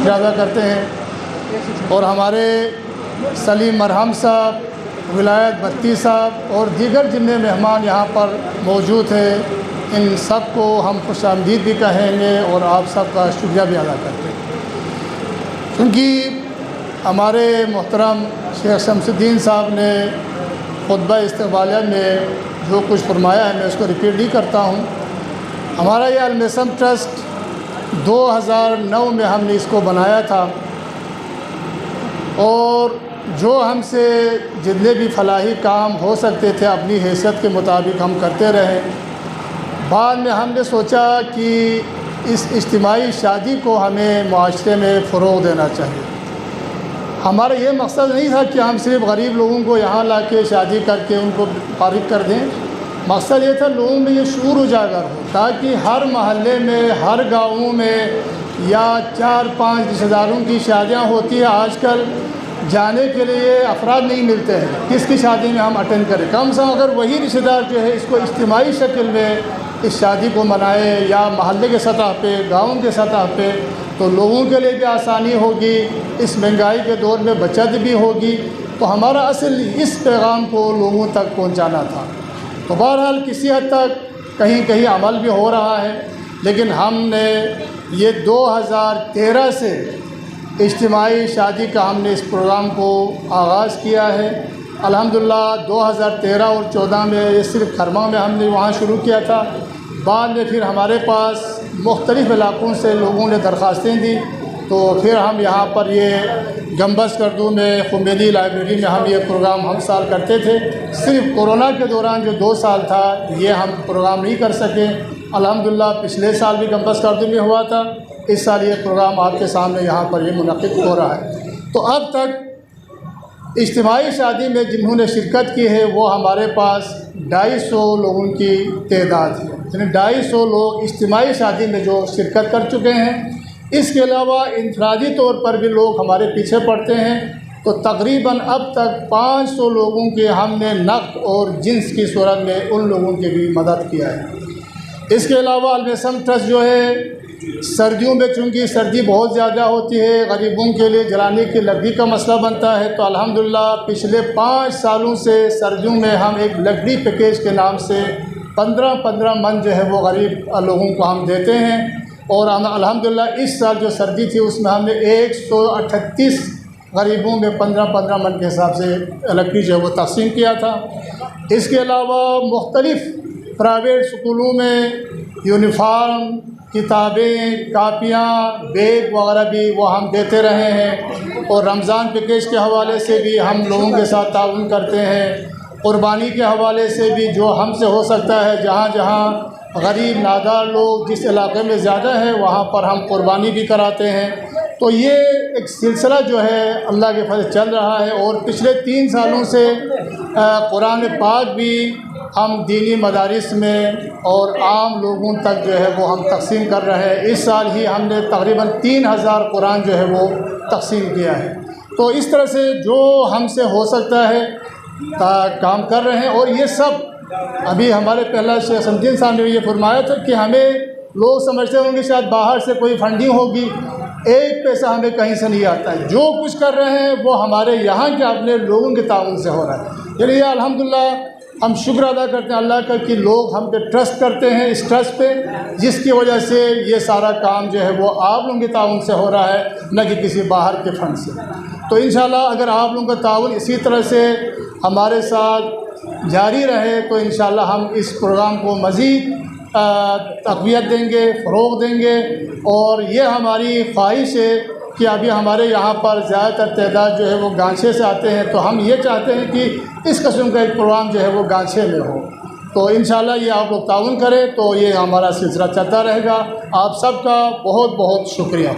شکریہ ادا کرتے ہیں اور ہمارے سلیم مرہم صاحب، ولایت بتی صاحب اور دیگر جتنے مہمان یہاں پر موجود ہیں، ان سب کو ہم خوش آمدید بھی کہیں گے اور آپ سب کا شکریہ بھی ادا کرتے ہیں، کیونکہ ہمارے محترم شیخ شمس الدین صاحب نے خطبہ استقبالیہ میں جو کچھ فرمایا ہے میں اس کو ریپیٹ نہیں کرتا ہوں۔ ہمارا یہ المیسم ٹرسٹ 2009 میں ہم نے اس کو بنایا تھا اور جو ہم سے جتنے بھی فلاحی کام ہو سکتے تھے اپنی حیثیت کے مطابق ہم کرتے رہے۔ بعد میں ہم نے سوچا کہ اس اجتماعی شادی کو ہمیں معاشرے میں فروغ دینا چاہیے۔ ہمارا یہ مقصد نہیں تھا کہ ہم صرف غریب لوگوں کو یہاں لا کے شادی کر کے ان کو فارغ کر دیں، مقصد یہ تھا لوگوں میں یہ شعور اجاگر ہو تاکہ ہر محلے میں، ہر گاؤں میں یا 4-5 رشتہ داروں کی شادیاں ہوتی ہیں، آج کل جانے کے لیے افراد نہیں ملتے ہیں، کس کی شادی میں ہم اٹینڈ کریں، کم سے کم اگر وہی رشتہ دار جو ہے اس کو اجتماعی شکل میں اس شادی کو منائے یا محلے کے سطح پہ، گاؤں کے سطح پہ، تو لوگوں کے لیے بھی آسانی ہوگی، اس مہنگائی کے دور میں بچت بھی ہوگی۔ تو ہمارا اصل اس پیغام کو لوگوں تک پہنچانا تھا۔ تو بہرحال کسی حد تک کہیں کہیں عمل بھی ہو رہا ہے، لیکن ہم نے یہ 2013 سے اجتماعی شادی کا ہم نے اس پروگرام کو آغاز کیا ہے۔ الحمدللہ 2013 اور 14 میں یہ صرف کھرما میں ہم نے وہاں شروع کیا تھا، بعد میں پھر ہمارے پاس مختلف علاقوں سے لوگوں نے درخواستیں دی، تو پھر ہم یہاں پر یہ گنبز کردو میں خمینی لائبریری میں ہم یہ پروگرام ہم سال کرتے تھے۔ صرف کورونا کے دوران جو 2 سال تھا یہ ہم پروگرام نہیں کر سکے۔ الحمدللہ پچھلے سال بھی گنبز کردو میں ہوا تھا، اس سال یہ پروگرام آپ کے سامنے یہاں پر یہ منعقد ہو رہا ہے۔ تو اب تک اجتماعی شادی میں جنہوں نے شرکت کی ہے وہ ہمارے پاس 250 لوگوں کی تعداد ہے، یعنی 250 لوگ اجتماعی شادی میں جو شرکت کر چکے ہیں۔ اس کے علاوہ انفرادی طور پر بھی لوگ ہمارے پیچھے پڑتے ہیں، تو تقریباً اب تک 500 لوگوں کی ہم نے نقد اور جنس کی صورت میں ان لوگوں کی بھی مدد کیا ہے۔ اس کے علاوہ المیسم ٹرسٹ جو ہے سردیوں میں چونکہ سردی بہت زیادہ ہوتی ہے، غریبوں کے لیے جلانے کی لکڑی کا مسئلہ بنتا ہے، تو الحمدللہ پچھلے 5 سالوں سے سردیوں میں ہم ایک لکڑی پیکیج کے نام سے 15 من جو ہے وہ غریب لوگوں کو ہم دیتے ہیں، اور ہم الحمدللہ اس سال جو سردی تھی اس میں ہم نے 138 غریبوں میں 15 من کے حساب سے لکڑی جو ہے وہ تقسیم کیا تھا۔ اس کے علاوہ مختلف پرائیویٹ اسکولوں میں یونیفارم، کتابیں، کاپیاں، بیگ وغیرہ بھی وہ ہم دیتے رہے ہیں، اور رمضان پیکیج کے حوالے سے بھی ہم لوگوں کے ساتھ تعاون کرتے ہیں، قربانی کے حوالے سے بھی جو ہم سے ہو سکتا ہے، جہاں جہاں غریب نادار لوگ جس علاقے میں زیادہ ہیں وہاں پر ہم قربانی بھی کراتے ہیں۔ تو یہ ایک سلسلہ جو ہے اللہ کے فضل چل رہا ہے، اور پچھلے 3 سالوں سے قرآن پاک بھی ہم دینی مدارس میں اور عام لوگوں تک جو ہے وہ ہم تقسیم کر رہے ہیں۔ اس سال ہی ہم نے تقریباً 3000 قرآن جو ہے وہ تقسیم کیا ہے۔ تو اس طرح سے جو ہم سے ہو سکتا ہے کام کر رہے ہیں، اور یہ سب ابھی ہمارے پہلا شیخ شمس الدین صاحب نے یہ فرمایا تھا کہ ہمیں لوگ سمجھتے ہوں گے شاید باہر سے کوئی فنڈنگ ہوگی، ایک پیسہ ہمیں کہیں سے نہیں آتا ہے، جو کچھ کر رہے ہیں وہ ہمارے یہاں کے اپنے لوگوں کے تعاون سے ہو رہا ہے۔ یعنی یہ الحمدللہ ہم شکر ادا کرتے ہیں اللہ کا کہ لوگ ہم پہ ٹرسٹ کرتے ہیں، اس ٹرسٹ پہ، جس کی وجہ سے یہ سارا کام جو ہے وہ آپ لوگوں کے تعاون سے ہو رہا ہے، نہ کہ کسی باہر کے فنڈ سے۔ تو انشاءاللہ اگر آپ لوگوں کا تعاون اسی طرح سے ہمارے ساتھ جاری رہے تو انشاءاللہ ہم اس پروگرام کو مزید تقویت دیں گے، فروغ دیں گے، اور یہ ہماری خواہش ہے کہ ابھی ہمارے یہاں پر زیادہ تر تعداد جو ہے وہ گانچھے سے آتے ہیں، تو ہم یہ چاہتے ہیں کہ اس قسم کا ایک پروگرام جو ہے وہ گانچھے میں ہو۔ تو انشاءاللہ یہ آپ لوگ تعاون کریں تو یہ ہمارا سلسلہ چلتا رہے گا۔ آپ سب کا بہت بہت شکریہ۔